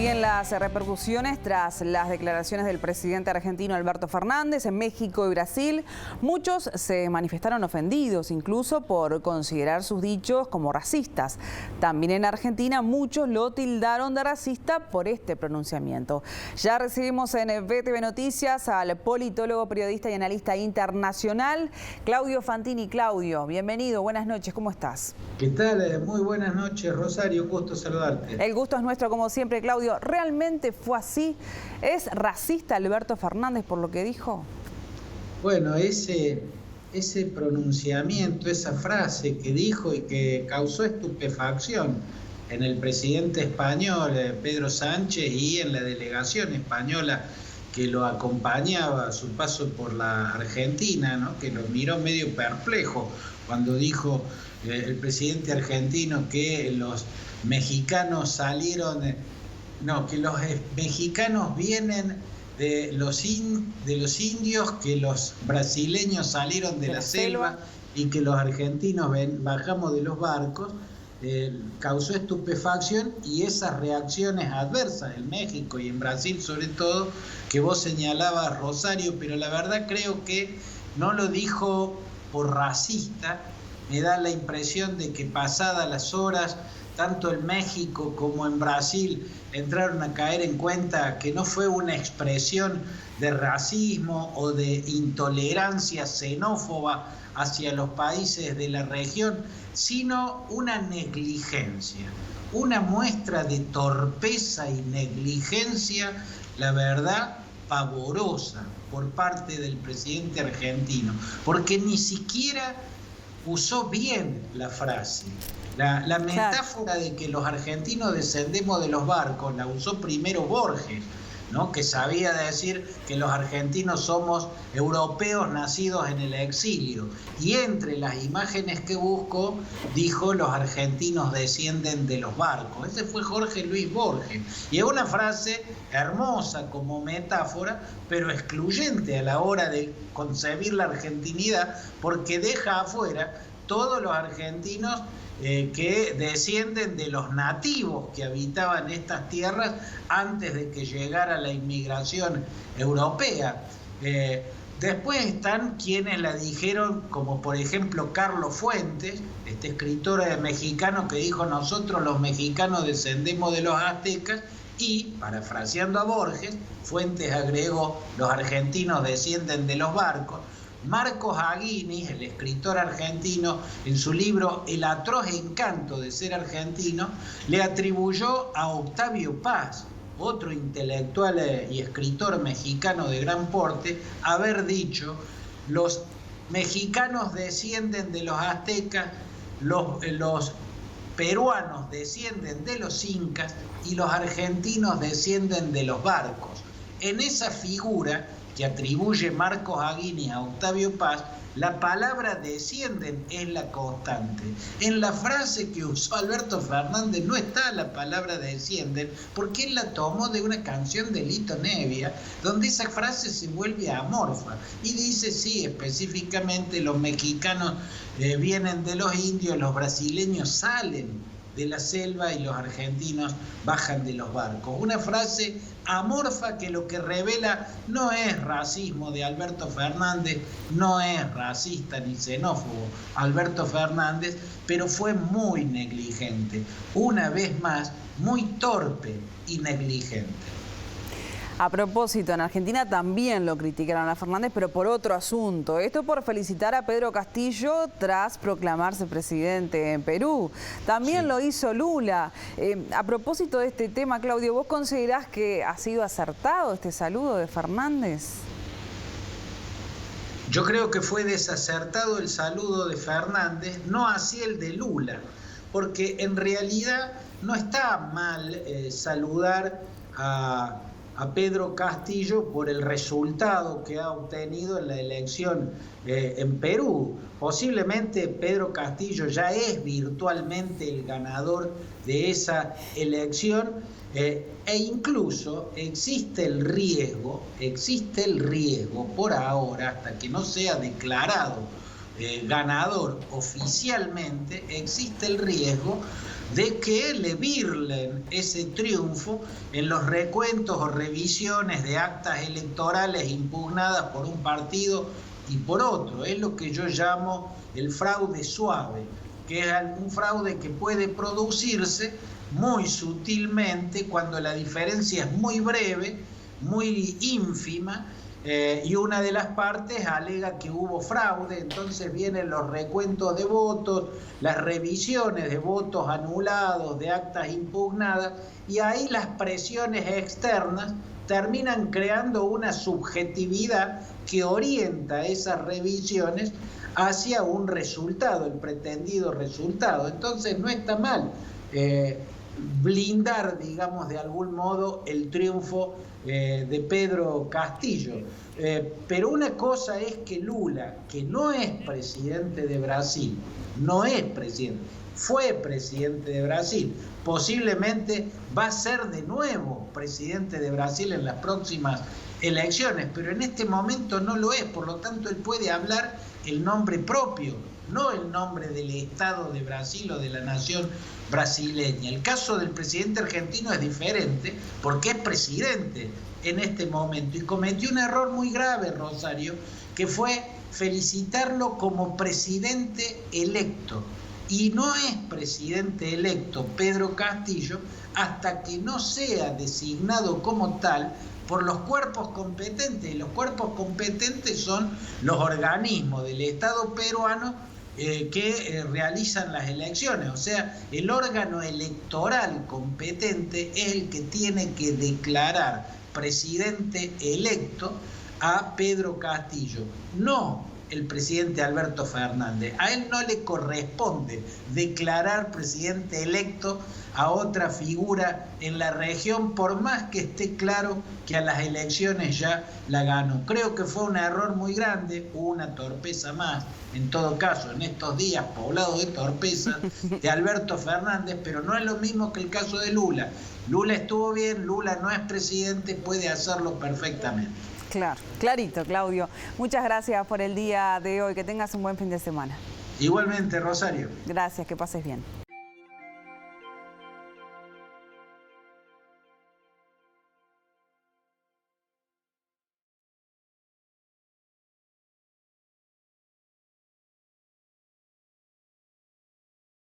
Siguen las repercusiones tras las declaraciones del presidente argentino Alberto Fernández. En México y Brasil, muchos se manifestaron ofendidos, incluso por considerar sus dichos como racistas. También en Argentina, muchos lo tildaron de racista por este pronunciamiento. Ya recibimos en VTV Noticias al politólogo, periodista y analista internacional, Claudio Fantini. Claudio, bienvenido, buenas noches, ¿cómo estás? ¿Qué tal? Muy buenas noches, Rosario, un gusto saludarte. El gusto es nuestro, como siempre, Claudio. ¿Realmente fue así? ¿Es racista Alberto Fernández por lo que dijo? Bueno, ese pronunciamiento, esa frase que dijo y que causó estupefacción en el presidente español, Pedro Sánchez, y en la delegación española que lo acompañaba a su paso por la Argentina, ¿no? Que lo miró medio perplejo cuando dijo el presidente argentino que los mexicanos salieron... que los mexicanos vienen de los indios, que los brasileños salieron de la selva y que los argentinos bajamos de los barcos, causó estupefacción, y esas reacciones adversas en México y en Brasil sobre todo, que vos señalabas, Rosario, pero la verdad creo que no lo dijo por racista. Me da la impresión de que pasadas las horas, tanto en México como en Brasil entraron a caer en cuenta que no fue una expresión de racismo o de intolerancia xenófoba hacia los países de la región, sino una negligencia, una muestra de torpeza y negligencia, la verdad, pavorosa por parte del presidente argentino, porque ni siquiera usó bien la frase. La metáfora de que los argentinos descendemos de los barcos la usó primero Borges, ¿no? Que sabía decir que los argentinos somos europeos nacidos en el exilio. Y entre las imágenes que buscó, dijo: los argentinos descienden de los barcos. Ese fue Jorge Luis Borges. Y es una frase hermosa como metáfora, pero excluyente a la hora de concebir la argentinidad, porque deja afuera todos los argentinos que descienden de los nativos que habitaban estas tierras antes de que llegara la inmigración europea. Después están quienes la dijeron, como por ejemplo Carlos Fuentes, este escritor mexicano que dijo: nosotros los mexicanos descendemos de los aztecas, y, parafraseando a Borges, Fuentes agregó: los argentinos descienden de los barcos. Marcos Aguinis, el escritor argentino, en su libro El atroz encanto de ser argentino, le atribuyó a Octavio Paz, otro intelectual y escritor mexicano de gran porte, haber dicho: los mexicanos descienden de los aztecas, los peruanos descienden de los incas y los argentinos descienden de los barcos. En esa figura que atribuye Marcos Aguinis a Octavio Paz, la palabra descienden es la constante. En la frase que usó Alberto Fernández no está la palabra descienden, porque él la tomó de una canción de Lito Nevia, donde esa frase se vuelve amorfa y dice: sí, específicamente los mexicanos vienen de los indios, los brasileños salen de la selva y los argentinos bajan de los barcos. Una frase amorfa que lo que revela no es racismo de Alberto Fernández, no es racista ni xenófobo Alberto Fernández, pero fue muy negligente, una vez más, muy torpe y negligente. A propósito, en Argentina también lo criticaron a Fernández, pero por otro asunto. Esto por felicitar a Pedro Castillo tras proclamarse presidente en Perú. También lo hizo Lula. A propósito de este tema, Claudio, ¿vos considerás que ha sido acertado este saludo de Fernández? Yo creo que fue desacertado el saludo de Fernández, no así el de Lula, porque en realidad no está mal saludar a Pedro Castillo por el resultado que ha obtenido en la elección en Perú. Posiblemente Pedro Castillo ya es virtualmente el ganador de esa elección, e incluso existe el riesgo por ahora, hasta que no sea declarado ganador oficialmente, existe el riesgo de que le birlen ese triunfo en los recuentos o revisiones de actas electorales impugnadas por un partido y por otro. Es lo que yo llamo el fraude suave, que es un fraude que puede producirse muy sutilmente cuando la diferencia es muy breve, muy ínfima, y una de las partes alega que hubo fraude. Entonces vienen los recuentos de votos, las revisiones de votos anulados, de actas impugnadas, y ahí las presiones externas terminan creando una subjetividad que orienta esas revisiones hacia un resultado, el pretendido resultado. Entonces no está mal blindar, digamos, de algún modo el triunfo de Pedro Castillo. Pero una cosa es que Lula, que no es presidente de Brasil, no es presidente, fue presidente de Brasil, posiblemente va a ser de nuevo presidente de Brasil en las próximas elecciones, pero en este momento no lo es, por lo tanto él puede hablar el nombre propio, no el nombre del Estado de Brasil o de la nación brasileña. El caso del presidente argentino es diferente porque es presidente en este momento y cometió un error muy grave, Rosario, que fue felicitarlo como presidente electo. Y no es presidente electo Pedro Castillo hasta que no sea designado como tal por los cuerpos competentes. Y los cuerpos competentes son los organismos del Estado peruano que realizan las elecciones. O sea, el órgano electoral competente es el que tiene que declarar presidente electo a Pedro Castillo, no el presidente Alberto Fernández. A él no le corresponde declarar presidente electo a otra figura en la región, por más que esté claro que a las elecciones ya la ganó. Creo que fue un error muy grande, una torpeza más, en todo caso, en estos días poblados de torpeza de Alberto Fernández, pero no es lo mismo que el caso de Lula. Lula estuvo bien, Lula no es presidente, puede hacerlo perfectamente. Claro, clarito, Claudio. Muchas gracias por el día de hoy. Que tengas un buen fin de semana. Igualmente, Rosario. Gracias, que pases bien.